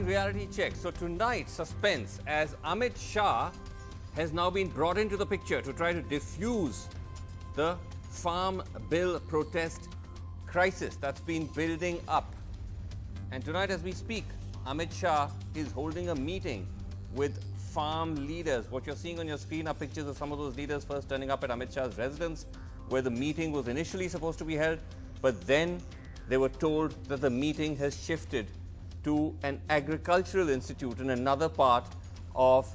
in reality check. So tonight, suspense as Amit Shah has now been brought into the picture to try to diffuse the farm bill protest crisis that's been building up. And tonight as we speak, Amit Shah is holding a meeting with farm leaders. What you're seeing on your screen are pictures of some of those leaders first turning up at Amit Shah's residence, where the meeting was initially supposed to be held, but then they were told that the meeting has shifted to an agricultural institute in another part of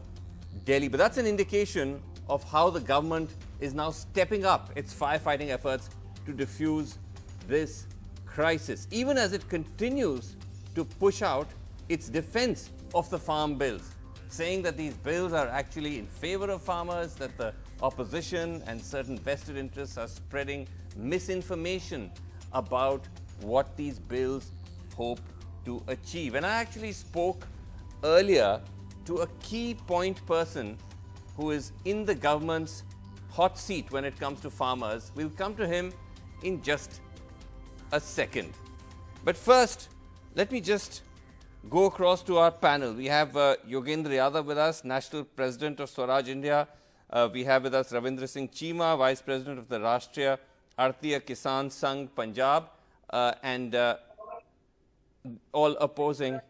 Delhi. But that's an indication of how the government is now stepping up its firefighting efforts to diffuse this crisis, even as it continues to push out its defense of the farm bills, saying that these bills are actually in favor of farmers, that the opposition and certain vested interests are spreading misinformation about what these bills hope to achieve. And I actually spoke earlier to a key point person who is in the government's hot seat when it comes to farmers. We'll come to him in just a second. But first, let me just go across to our panel. We have Yogendra Yadav with us, National President of Swaraj India. We have with us Ravindra Singh Cheema, Vice President of the Rashtriya Artiya Kisan Sangh Punjab, and all opposing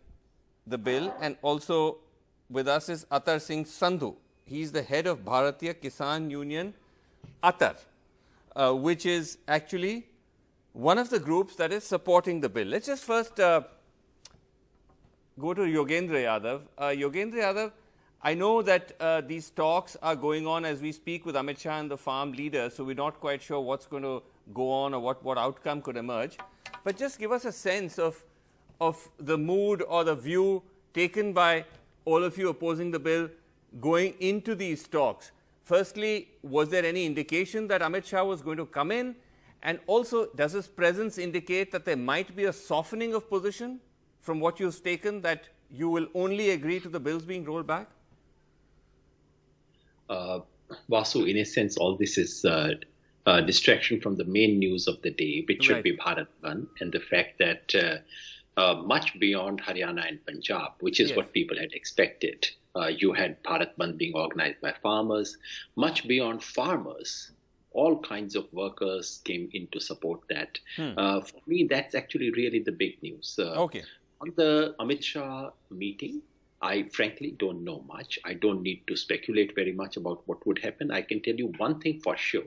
the bill. And also with us is Atar Singh Sandhu. He's the head of Bharatiya Kisan Union, Atar, which is actually one of the groups that is supporting the bill. Let's just first go to Yogendra Yadav. Yogendra Yadav, I know that these talks are going on as we speak with Amit Shah and the farm leaders, so we're not quite sure what's going to go on or what outcome could emerge. But just give us a sense of the mood or the view taken by all of you opposing the bill going into these talks. Firstly, was there any indication that Amit Shah was going to come in? And also, does his presence indicate that there might be a softening of position from what you've taken, that you will only agree to the bills being rolled back? Vasu, in a sense, all this is a distraction from the main news of the day, which should be Bharat Bandh, and the fact that much beyond Haryana and Punjab, which is what people had expected, you had Bharat Bandh being organized by farmers. Much beyond farmers, all kinds of workers came in to support that. For me, that's actually really the big news. On the Amit Shah meeting, I frankly don't know much. I don't need to speculate very much about what would happen. I can tell you one thing for sure.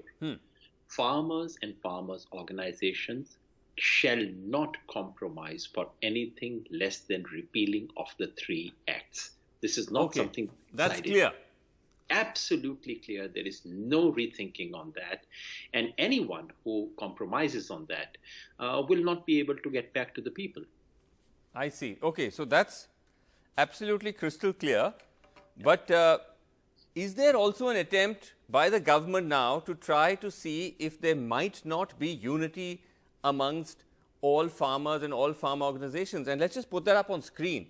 Farmers and farmers' organizations shall not compromise for anything less than repealing of the 3 acts. This is not something that's clear. Absolutely clear. There is no rethinking on that. And anyone who compromises on that will not be able to get back to the people. I see. Okay, so that's absolutely crystal clear. But is there also an attempt by the government now to try to see if there might not be unity amongst all farmers and all farm organizations? And let's just put that up on screen,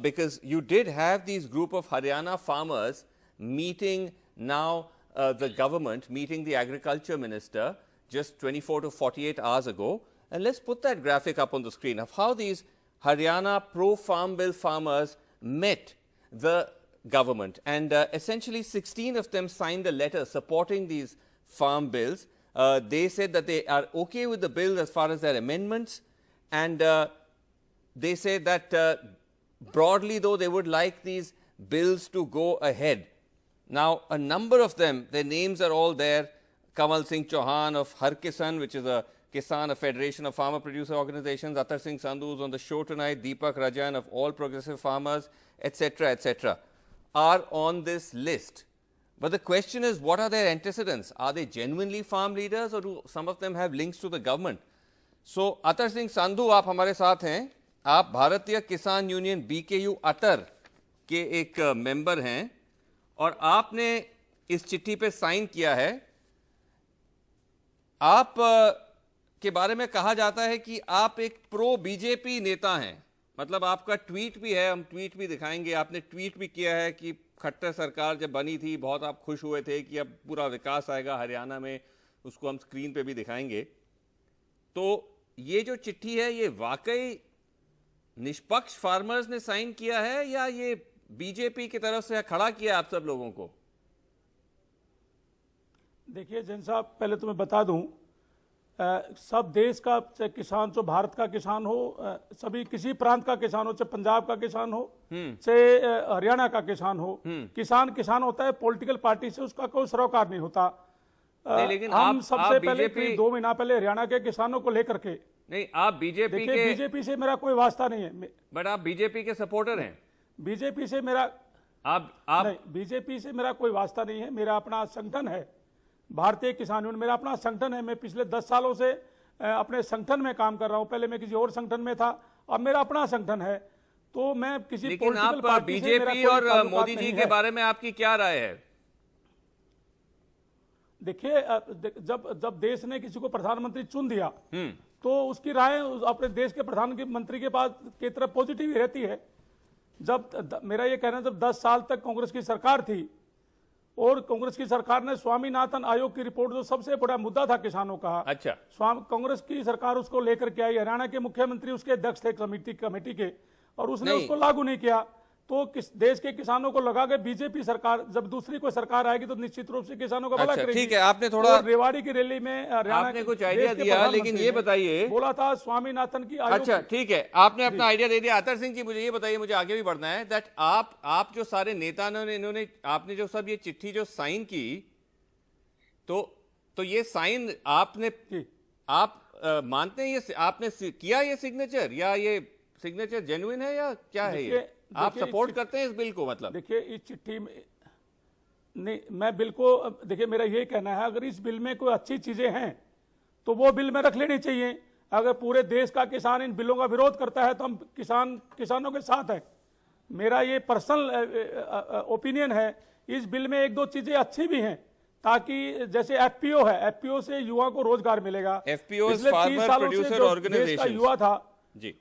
because you did have these group of Haryana farmers meeting now the government, meeting the agriculture minister just 24 to 48 hours ago. And let's put that graphic up on the screen of how these Haryana pro-farm bill farmers met the government. And essentially 16 of them signed a letter supporting these farm bills. They said that they are okay with the bill as far as their amendments, and they say that broadly though they would like these bills to go ahead. Now a number of them, their names are all there. Kamal Singh Chauhan of Har Kisan, which is a Federation of Farmer Producer Organizations, Atar Singh Sandhu is on the show tonight, Deepak Rajan of All Progressive Farmers, etc., are on this list. But the question is, what are their antecedents? Are they genuinely farm leaders, or do some of them have links to the government? So, Atar Singh Sandhu, आप हमारे साथ हैं. आप भारतीय किसान union BKU अतर के एक member हैं और आपने इस चिट्ठी पे साइन किया है. आप के बारे में कहा जाता है कि आप एक प्रो बीजेपी नेता हैं. मतलब आपका ट्वीट भी है, हम ट्वीट भी दिखाएंगे. आपने ट्वीट भी किया है कि खट्टर सरकार जब बनी थी बहुत आप खुश हुए थे कि अब पूरा विकास आएगा हरियाणा में, उसको हम स्क्रीन पे भी दिखाएंगे. तो ये जो चिट्ठी है ये वाकई निष्पक्ष फार्मर्स ने साइन किया है या ये बीजेपी की तरफ से खड़ा किया आप सब लोगों को? देखिए जैन साहब, पहले तो मैं बता दूं, सब देश का चाहे किसान, जो भारत का किसान हो, सभी किसी प्रांत का किसान हो, चाहे पंजाब का किसान हो, चाहे हरियाणा का किसान हो, किसान किसान होता है। पॉलिटिकल पार्टी से उसका कोई सरोकार नहीं होता। लेकिन हम सबसे आप पहले बीजेपी 2 महीना पहले हरियाणा के किसानों को लेकर के, नहीं, आप बीजेपी देखिए के, बीजेपी से मेरा कोई वास्ता नहीं है, बट आप बीजेपी के सपोर्टर हैं। बीजेपी से मेरा आप नहीं, बीजेपी से मेरा कोई वास्ता नहीं है। मेरा अपना संगठन है, भारतीय किसान यूनियन मेरा अपना संगठन है। मैं पिछले 10 सालों से अपने संगठन में काम कर रहा हूं। पहले मैं किसी और संगठन में था, अब मेरा अपना संगठन है। तो मैं किसी लेकिन आप बीजेपी और मोदी जी के बारे में आपकी क्या राय है? देखिए, जब देश ने किसी को प्रधानमंत्री चुन दिया तो उसकी राय अपने देश के प्रधानमंत्री के पास की तरफ पॉजिटिव ही रहती है। जब मेरा ये कहना है, जब 10 साल तक कांग्रेस की सरकार थी और कांग्रेस की सरकार ने स्वामीनाथन आयोग की रिपोर्ट, जो सबसे बड़ा मुद्दा था किसानों का, अच्छा, कांग्रेस की सरकार उसको लेकर के आई। हरियाणा के मुख्यमंत्री उसके अध्यक्ष थे कमेटी के, और उसने उसको लागू नहीं किया। तो देश के किसानों को लगा कि बीजेपी सरकार, जब दूसरी कोई सरकार आएगी तो निश्चित रूप से किसानों का भला करेगी। ठीक है, आपने थोड़ा रेवाड़ी की रैली में आपने कुछ आइडिया दिया, लेकिन ये बताइए, बोला था स्वामीनाथन की आयोग। अच्छा ठीक है, आपने अपना आइडिया दे दिया। अतर सिंह जी, मुझे ये बताइए, मुझे आगे भी बढ़ना है, दैट आप जो सारे नेता ने, इन्होंने, आपने जो सब ये चिट्ठी जो साइन की, तो ये साइन आपने, आप मानते हैं ये आपने किया ये सिग्नेचर, या ये सिग्नेचर जेन्युइन है या क्या है ये? आप सपोर्ट करते हैं इस बिल को? मतलब देखिए, इस चिट्ठी में नहीं, मैं बिल को, देखिए मेरा ये कहना है, अगर इस बिल में कोई अच्छी चीजें हैं तो वो बिल में रख लेनी चाहिए। अगर पूरे देश का किसान इन बिलों का विरोध करता है तो हम किसानों के साथ हैं। मेरा ये पर्सनल ओपिनियन है। इस बिल में 1-2 चीजें अच्छी भी हैं, ताकि जैसे एफपीओ है, एफपीओ से युवा को रोजगार मिलेगा। एफपीओ पिछले 30 सालों से जो देश का युवा था जी,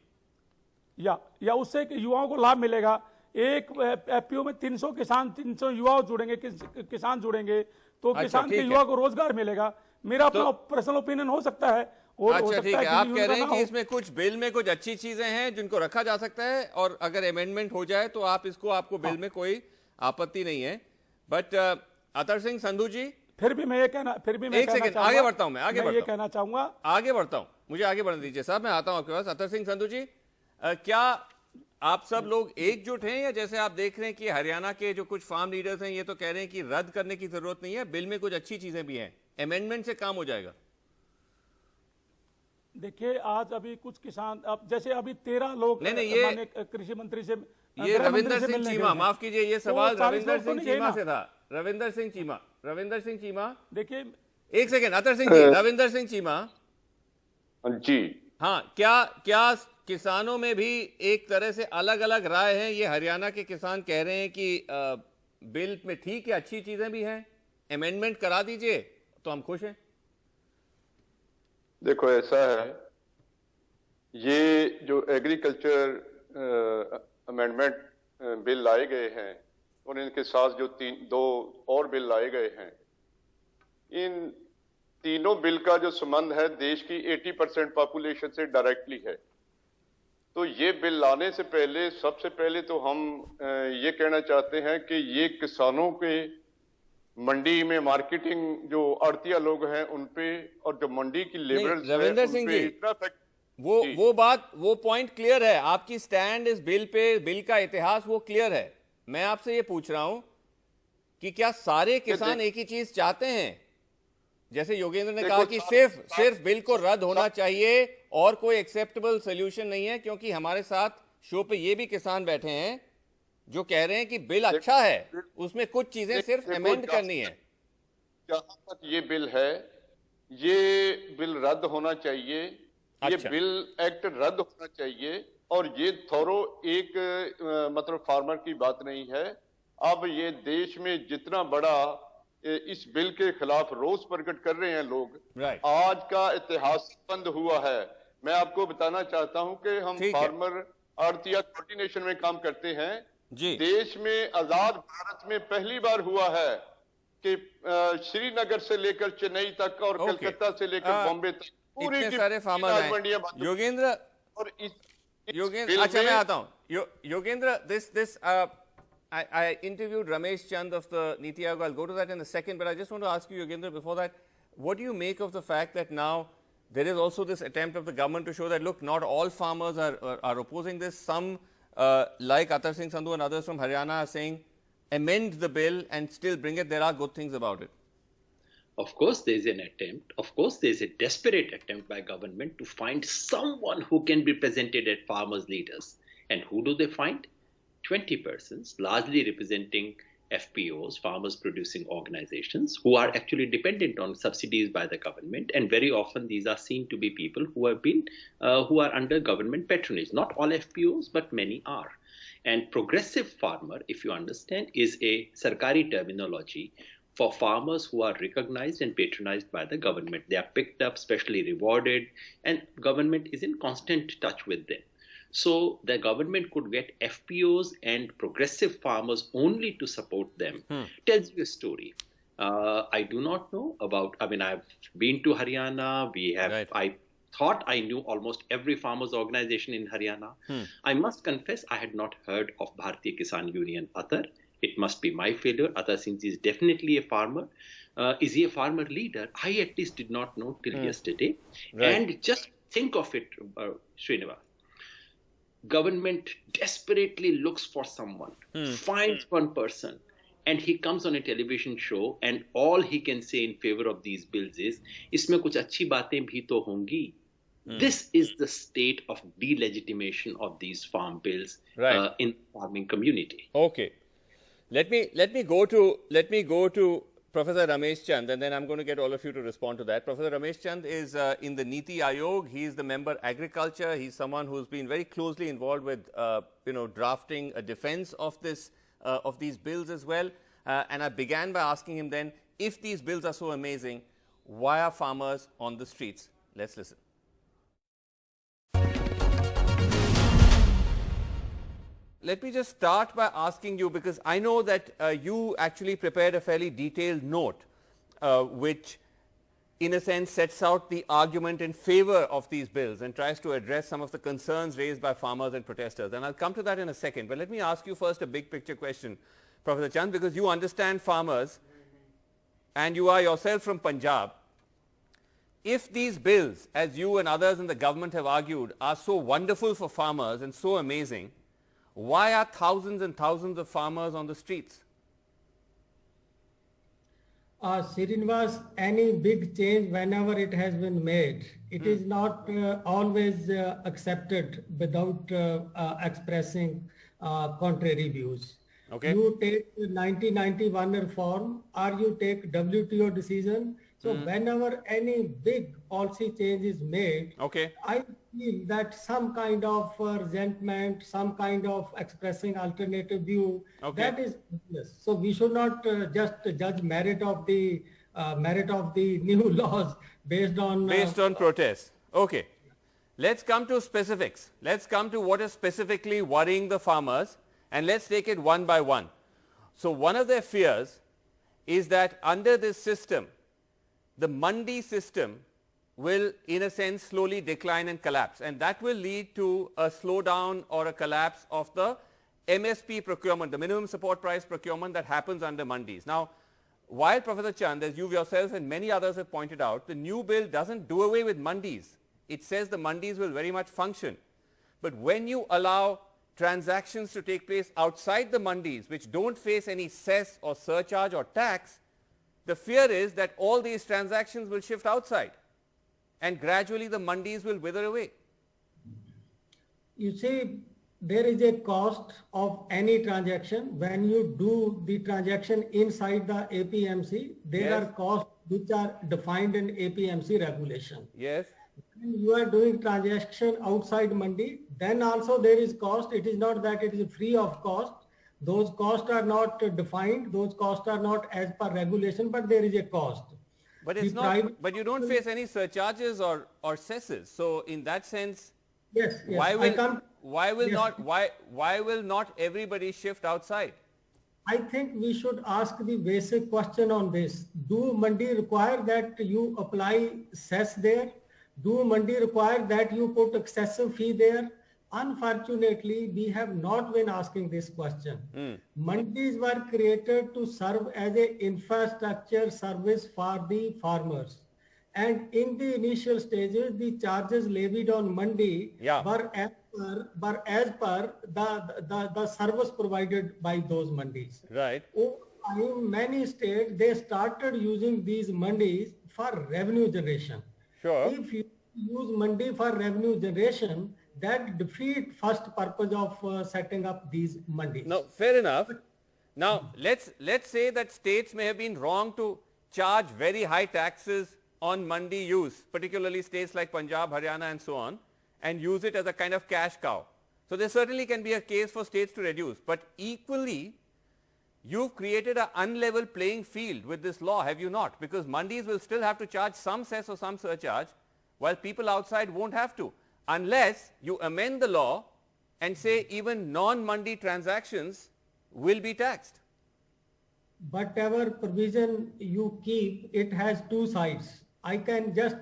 या उससे युवाओं को लाभ मिलेगा। एक एफपीओ में 300 युवा जुड़ेंगे, किसान जुड़ेंगे, तो किसान के युवा को रोजगार मिलेगा। मेरा अपना पर्सनल ओपिनियन हो सकता है। और अच्छा ठीक है, आप कह रहे हैं कि इसमें कुछ बिल में कुछ अच्छी चीजें हैं जिनको रखा जा सकता है, और अगर अमेंडमेंट हो जाए तो आपको बिल में कोई आपत्ति नहीं है। बट अतर सिंह संधू जी, फिर भी मैं एक सेकंड आगे बढ़ता हूं, ये कहना चाहूंगा, आगे बढ़ता हूं, मुझे आगे बढ़ने दीजिए साहब, मैं आता हूं आपके पास। अतर सिंह संधू जी, क्या आप सब लोग एकजुट हैं, या जैसे आप देख रहे हैं कि हरियाणा के जो कुछ फार्म लीडर्स हैं ये तो कह रहे हैं कि रद्द करने की जरूरत नहीं है, बिल में कुछ अच्छी चीजें भी हैं, अमेंडमेंट से काम हो जाएगा? देखिए, आज अभी कुछ किसान, अब जैसे अभी 13 लोग नहीं, कृषि मंत्री से, ये रविंदर सिंह चीमा, माफ कीजिए, ये सवाल रविंदर सिंह चीमा से था। रविंदर सिंह चीमा, देखिए एक सेकंड, अतर सिंह जी, रविंदर सिंह चीमा जी, हाँ, क्या किसानों में भी एक तरह से अलग अलग राय है? ये हरियाणा के किसान कह रहे हैं कि बिल में ठीक है, अच्छी चीजें भी हैं, अमेंडमेंट करा दीजिए तो हम खुश हैं। देखो ऐसा है, ये जो एग्रीकल्चर अमेंडमेंट बिल लाए गए हैं और इनके साथ जो 2 और बिल लाए गए हैं, इन तीनों बिल का जो संबंध है देश की 80% पॉपुलेशन से डायरेक्टली है। तो ये बिल लाने से पहले, सबसे पहले तो हम ये कहना चाहते हैं कि ये किसानों के मंडी में मार्केटिंग जो आड़तिया लोग हैं उन पे, और जो मंडी की लेबरर्स हैं रविंदर सिंह जी, वो पॉइंट क्लियर है, आपकी स्टैंड इस बिल पे, बिल का इतिहास वो क्लियर है। मैं आपसे ये पूछ रहा हूं कि क्या सारे किसान एक ही चीज चाहते हैं? जैसे योगेंद्र ने कहा कि सिर्फ बिल को रद्द होना चाहिए और कोई एक्सेप्टेबल सोल्यूशन नहीं है, क्योंकि हमारे साथ शो पे ये भी किसान बैठे हैं जो कह रहे हैं कि बिल अच्छा है, उसमें कुछ चीजें सिर्फ अमेंड करनी है। जहां तक ये बिल है, ये बिल रद्द होना चाहिए। अच्छा। ये बिल एक्ट रद्द होना चाहिए, और ये थोरो एक मतलब फार्मर की बात नहीं है। अब ये देश में जितना बड़ा इस बिल के खिलाफ रोष प्रकट कर रहे हैं लोग, आज का इतिहास बंद हुआ है। मैं आपको बताना चाहता हूं कि हम फार्मर आड़तिया कोऑर्डिनेशन में काम करते हैं जी। देश में आजाद भारत में पहली बार हुआ है कि श्रीनगर से लेकर चेन्नई तक और कलकत्ता से लेकर बॉम्बे तक पूरी सारे फार्मर हैं। योगेंद्र, और Yogendra, अच्छा मैं आता हूँ. Yogendra, I interviewed Ramesh Chand of the Niti Aayog. I'll go to that in a second, but I just want to ask you, Yogendra, before that, what do you make of the fact that now there is also this attempt of the government to show that, look, not all farmers are opposing this. Some, like Atar Singh Sandhu and others from Haryana, are saying amend the bill and still bring it. There are good things about it. Of course, there is an attempt. Of course, there is a desperate attempt by government to find someone who can be presented as farmers' leaders. And who do they find? 20 persons, largely representing FPOs, farmers producing organizations, who are actually dependent on subsidies by the government. And very often these are seen to be people who are under government patronage. Not all FPOs, but many are. And progressive farmer, if you understand, is a sarkari terminology for farmers who are recognized and patronized by the government. They are picked up, specially rewarded, and government is in constant touch with them. So the government could get FPOs and progressive farmers only to support them. Tells you a story. I do not know about, I've been to Haryana. Right. I thought I knew almost every farmers organization in Haryana. I must confess, I had not heard of Bharatiya Kisan Union Atar. It must be my failure. Atar Singh is definitely a farmer. Is he a farmer leader? I at least did not know till yesterday. Right. And just think of it, Srinivas. Government desperately looks for someone, finds one person, and he comes on a television show, and all he can say in favor of these bills is, "Isme kuch achhi baatein bhi to hongi." This is the state of delegitimation of these farm bills in the farming community. Okay, let me go to Professor Ramesh Chand, and then I'm going to get all of you to respond to that. Professor Ramesh Chand is in the Niti Aayog. He is the member agriculture. He's someone who's been very closely involved with drafting a defense of these bills as well. And I began by asking him then, if these bills are so amazing, why are farmers on the streets? Let's listen. Let me just start by asking you, because I know that you actually prepared a fairly detailed note which in a sense sets out the argument in favor of these bills and tries to address some of the concerns raised by farmers and protesters. And I'll come to that in a second. But let me ask you first a big picture question, Professor Chand, because you understand farmers and you are yourself from Punjab. If these bills, as you and others in the government have argued, are so wonderful for farmers and so amazing, why are thousands and thousands of farmers on the streets? Srinivas, any big change, whenever it has been made, it is not always accepted without expressing contrary views. Okay. You take the 1991 reform or you take WTO decision. So whenever any big policy change is made, I feel that some kind of resentment, some kind of expressing alternative view, that is useless. So we should not just judge merit of the new laws based on protest. Okay. Let's come to specifics. Let's come to what is specifically worrying the farmers, and let's take it one by one. So one of their fears is that under this system, the mandi system will, in a sense, slowly decline and collapse, and that will lead to a slowdown or a collapse of the MSP procurement, the minimum support price procurement that happens under mandis. Now, while Professor Chand, as you yourself and many others have pointed out, the new bill doesn't do away with mandis. It says the mandis will very much function. But when you allow transactions to take place outside the mandis, which don't face any cess or surcharge or tax, the fear is that all these transactions will shift outside and gradually the mandis will wither away. You see, there is a cost of any transaction. When you do the transaction inside the APMC, there are costs which are defined in APMC regulation. Yes. When you are doing transaction outside mandi, then also there is cost. It is not that it is free of cost. Those costs are not defined. Those costs are not as per regulation, but there is a cost. But it's not. But you don't face any surcharges or cesses. So in that sense, yes. Why will not everybody shift outside? I think we should ask the basic question on this. Do mandi require that you apply cess there? Do mandi require that you put excessive fee there? Unfortunately, we have not been asking this question. Mandis were created to serve as an infrastructure service for the farmers. And in the initial stages, the charges levied on mandi were as per the service provided by those mandis. Right. In many states, they started using these mandis for revenue generation. Sure. If you use mandi for revenue generation, that defeat first purpose of setting up these mandis. No, fair enough. Now, let's say that states may have been wrong to charge very high taxes on mandi use, particularly states like Punjab, Haryana and so on, and use it as a kind of cash cow. So there certainly can be a case for states to reduce, but equally, you've created an unlevel playing field with this law, have you not? Because mandis will still have to charge some cess or some surcharge, while people outside won't have to, unless you amend the law and say even non-mandi transactions will be taxed. Whatever provision you keep, it has two sides. I can just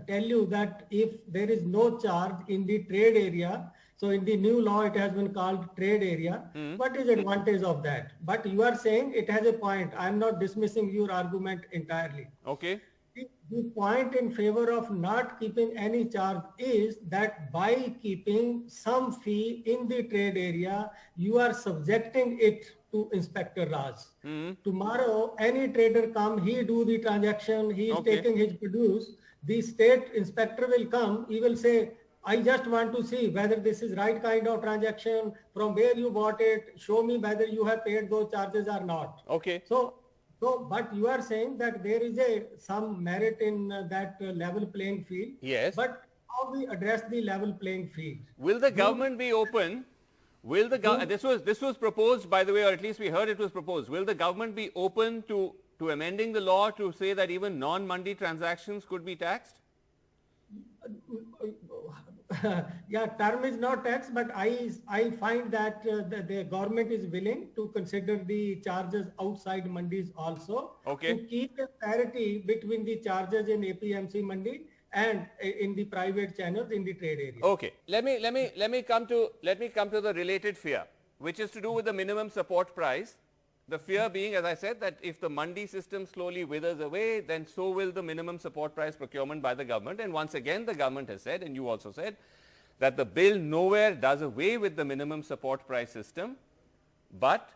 tell you that if there is no charge in the trade area, so in the new law it has been called trade area, what is the advantage of that? But you are saying it has a point. I am not dismissing your argument entirely. Okay. The point in favor of not keeping any charge is that by keeping some fee in the trade area, you are subjecting it to Inspector Raj. Tomorrow, any trader come, he do the transaction, he is taking his produce, the state inspector will come, he will say, I just want to see whether this is right kind of transaction, from where you bought it, show me whether you have paid those charges or not. Okay. So, but you are saying that there is some merit in that level playing field. Yes. But how we address the level playing field? Will the government be open? Will the this was proposed, by the way, or at least we heard it was proposed. Will the government be open to amending the law to say that even non-mandi transactions could be taxed? Yeah, term is not tax, but I find that the government is willing to consider the charges outside mandis also, to keep a parity between the charges in APMC mandi and in the private channels in the trade area. Okay, let me come to the related fear, which is to do with the minimum support price. The fear being, as I said, that if the mandi system slowly withers away, then so will the minimum support price procurement by the government. And once again, the government has said, and you also said, that the bill nowhere does away with the minimum support price system, but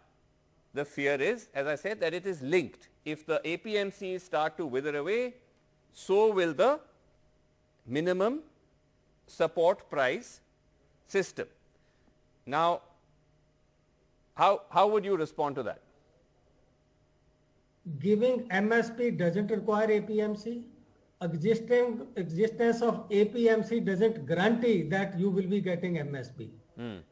the fear is, as I said, that it is linked. If the APMCs start to wither away, so will the minimum support price system. Now, how would you respond to that? Giving MSP doesn't require APMC. Existence of APMC doesn't guarantee that you will be getting MSP.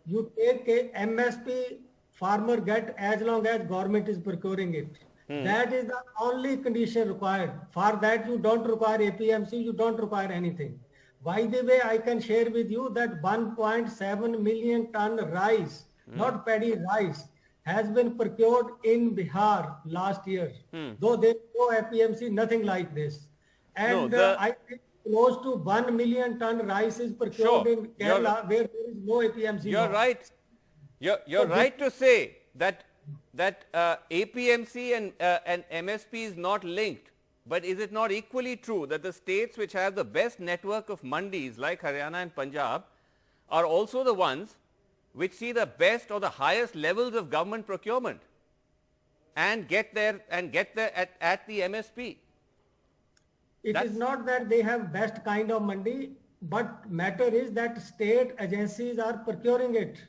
You take a MSP, farmer get as long as government is procuring it. That is the only condition required. For that you don't require APMC, you don't require anything. By the way, I can share with you that 1.7 million ton rice, not paddy, rice, has been procured in Bihar last year. Though there is no APMC, nothing like this. And I think close to 1 million ton rice is procured in Kerala where there is no APMC. You're right. You're right to say that APMC and MSP is not linked. But is it not equally true that the states which have the best network of mandis like Haryana and Punjab are also the ones which see the best or the highest levels of government procurement and get there at the MSP? It is not that they have best kind of mandi, but matter is that state agencies are procuring it.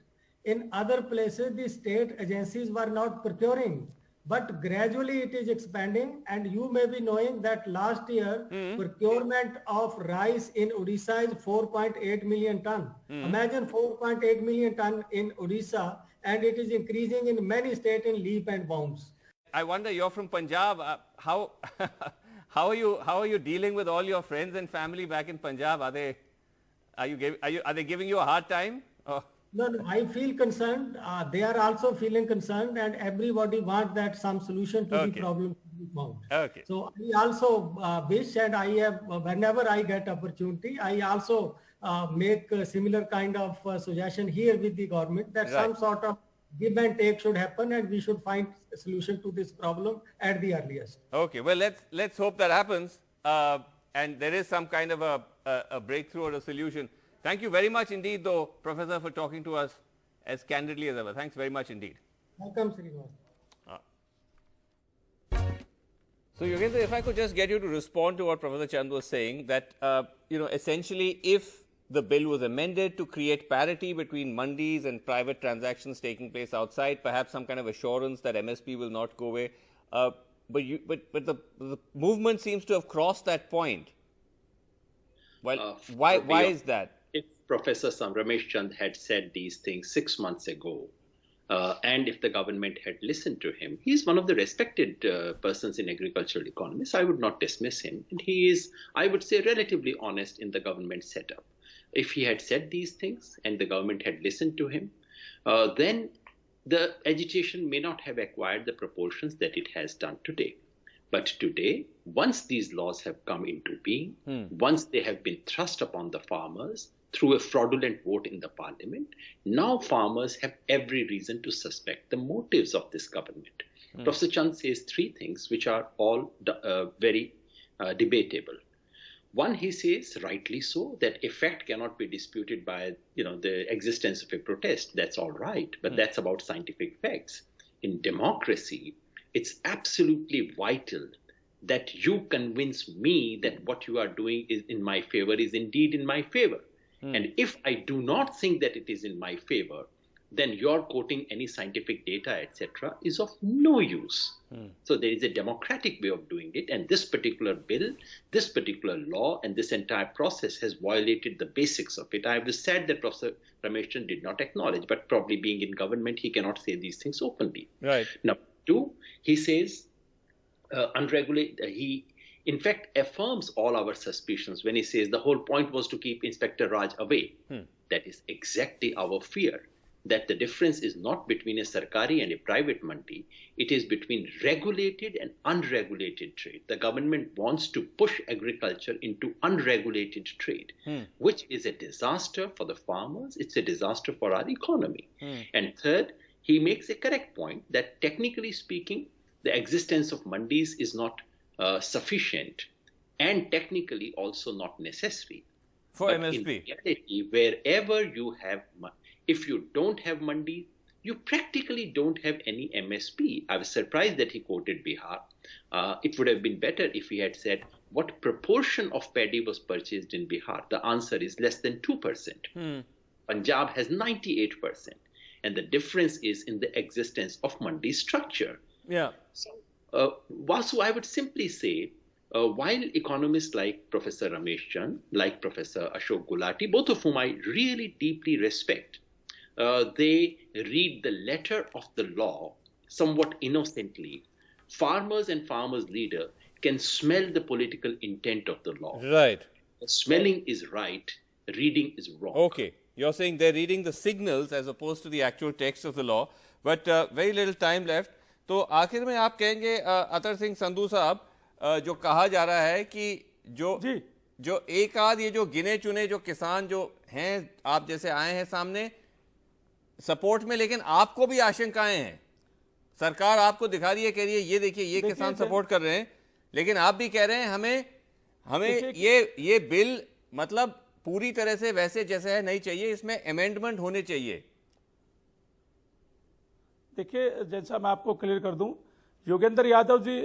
In other places, the state agencies were not procuring, but gradually it is expanding. And you may be knowing that last year, procurement of rice in Odisha is 4.8 million ton. Imagine 4.8 million ton in Odisha, and it is increasing in many states in leap and bounds. I wonder, you're from Punjab, how are you dealing with all your friends and family back in Punjab? Are they giving you a hard time? Oh. No, I feel concerned. They are also feeling concerned, and everybody wants that some solution to the problem to be found. Okay. So I also wish, and I have, whenever I get opportunity, I also make a similar kind of suggestion here with the government that some sort of give and take should happen, and we should find a solution to this problem at the earliest. Okay, well, let's hope that happens, and there is some kind of a breakthrough or a solution. Thank you very much indeed, though, Professor, for talking to us as candidly as ever. Thanks very much indeed. Welcome, Srinivas. So, Yogendra, if I could just get you to respond to what Professor Chand was saying, that, essentially, if the bill was amended to create parity between mandis and private transactions taking place outside, perhaps some kind of assurance that MSP will not go away, but the movement seems to have crossed that point. Well, why is that? If Professor Ramesh Chand had said these things 6 months ago, and if the government had listened to him, he's one of the respected persons in agricultural economists. I would not dismiss him. And he is, I would say, relatively honest in the government setup. If he had said these things and the government had listened to him, then the agitation may not have acquired the proportions that it has done today. But today, once these laws have come into being, once they have been thrust upon the farmers through a fraudulent vote in the parliament, now farmers have every reason to suspect the motives of this government. Professor Chand says 3 things which are all very debatable. One, he says, rightly so, that a fact cannot be disputed by the existence of a protest. That's all right, but that's about scientific facts. In democracy, it's absolutely vital that you convince me that what you are doing is in my favor is indeed in my favor. And if I do not think that it is in my favor, then your quoting any scientific data, etc., is of no use. So there is a democratic way of doing it, and this particular bill, this particular law, and this entire process has violated the basics of it. I was sad that Professor Ramesh Chand did not acknowledge, but probably being in government, he cannot say these things openly. Right. Now, 2, he says he in fact affirms all our suspicions when he says the whole point was to keep Inspector Raj away. That is exactly our fear, that the difference is not between a Sarkari and a private mandi, it is between regulated and unregulated trade. The government wants to push agriculture into unregulated trade, which is a disaster for the farmers, it's a disaster for our economy. And third, he makes a correct point that technically speaking, the existence of mandis is not sufficient and technically also not necessary. For but MSP. In reality, wherever you have, if you don't have mandi, you practically don't have any MSP. I was surprised that he quoted Bihar. It would have been better if he had said what proportion of paddy was purchased in Bihar. The answer is less than 2%. Punjab has 98%. And the difference is in the existence of mandi structure. Yeah. So, Vasu, I would simply say, while economists like Professor Ramesh Chand, like Professor Ashok Gulati, both of whom I really deeply respect, they read the letter of the law somewhat innocently. Farmers and farmers' leader can smell the political intent of the law. Right. Smelling is right, reading is wrong. Okay. You're saying they're reading the signals as opposed to the actual text of the law. But very little time left. तो आखिर में आप कहेंगे अतर सिंह संधू साहब, जो कहा जा रहा है कि जो एक आध ये जो गिने चुने जो किसान जो हैं आप जैसे आए हैं सामने सपोर्ट में, लेकिन आपको भी आशंकाएं हैं, सरकार आपको दिखा रही है, कह रही है ये देखिए ये किसान सपोर्ट कर रहे हैं, लेकिन आप भी कह रहे हैं हमें ये बिल मतलब पूरी तरह से वैसे जैसे है नहीं चाहिए, इसमें अमेंडमेंट होने चाहिए। देखिए, जैसा मैं आपको क्लियर कर दूं, योगेंद्र यादव जी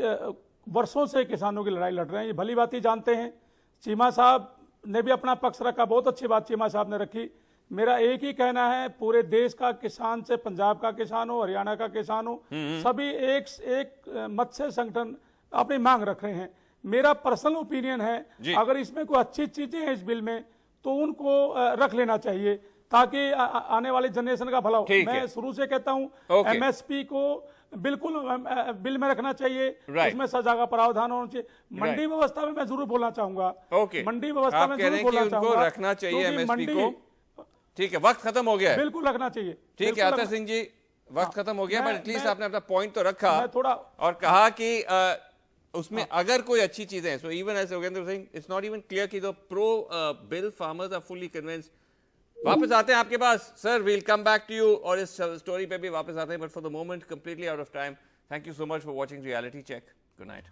वर्षों से किसानों की लड़ाई लड़ रहे हैं, ये भली बात ही जानते हैं। चीमा साहब ने भी अपना पक्ष रखा, बहुत अच्छी बात चीमा साहब ने रखी। मेरा एक ही कहना है, पूरे देश का किसान से पंजाब का किसान हो, हरियाणा का किसान हो, सभी एक मत्स्य संगठन अपनी मांग रख रहे हैं। मेरा पर्सनल ओपिनियन है, अगर इसमें कोई अच्छी चीजें हैं इस बिल में तो उनको रख लेना चाहिए ताकि आने वाली जनरेशन का भला हो। मैं शुरू से कहता हूं एमएसपी को बिल्कुल बिल में रखना चाहिए, उसमें सजा का प्रावधान होना चाहिए। मंडी व्यवस्था में मैं जरूर बोलना चाहूंगा, मंडी व्यवस्था में जरूर बोलना चाहूंगा, रखना चाहिए एमएसपी को। ठीक है, वक्त खत्म हो गया है, बिल्कुल रखना चाहिए। ठीक है अतर सिंह जी, वक्त खत्म हो गया, बट एटलीस्ट आपने अपना पॉइंट तो रखा थोड़ा और कहा कि उसमें अगर कोई अच्छी चीजें हैं, so even as Yogendra saying, it's not even clear कि the pro bill farmers are fully convinced. वापस आते हैं आपके पास, sir. We'll come back to you और इस story पे भी वापस आते हैं, but for the moment, completely out of time. Thank you so much for watching Reality Check. Good night.